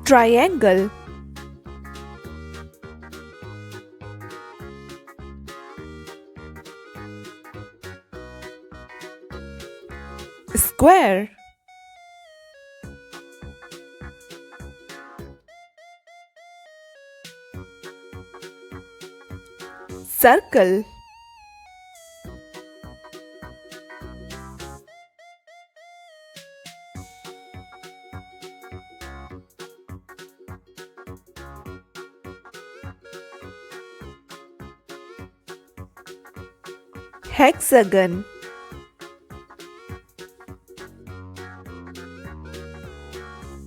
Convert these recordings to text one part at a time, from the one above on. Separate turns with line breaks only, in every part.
triangle, square, circle, hexagon,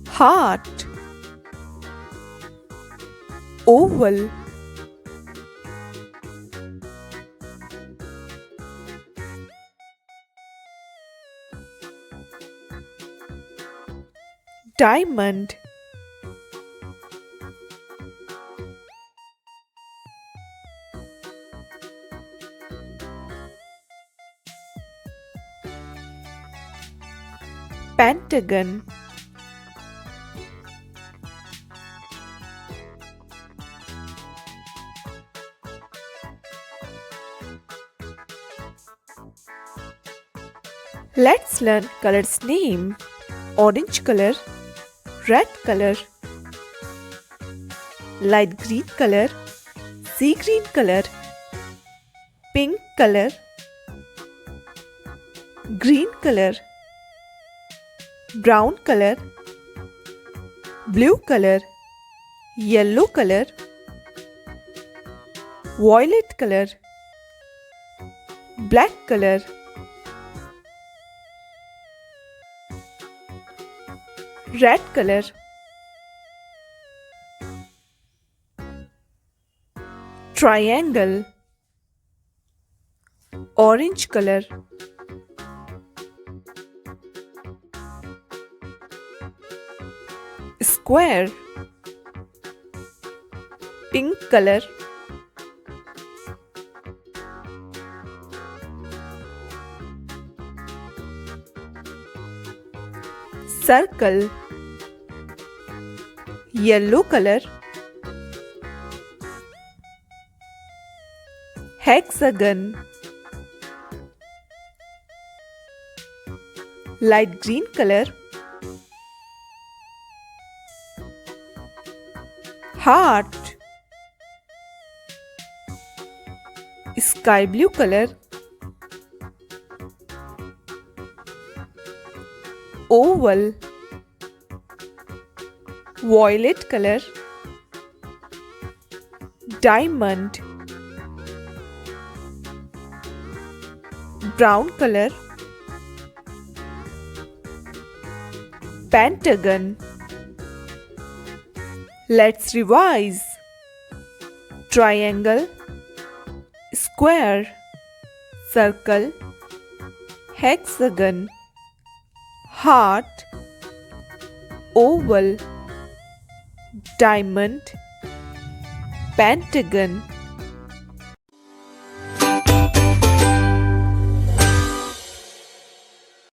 heart, oval, diamond, pentagon, let's learn colors name. Orange color, red color, light green color, sea green color, pink color, green color, brown color, blue color, yellow color, violet color, black color, red color, triangle, orange color, square, pink color, circle, yellow color, hexagon, light green color, heart, sky blue color, oval, violet color, diamond, brown color, pentagon. Let's revise. Triangle, square, circle, hexagon, heart, oval, diamond, pentagon.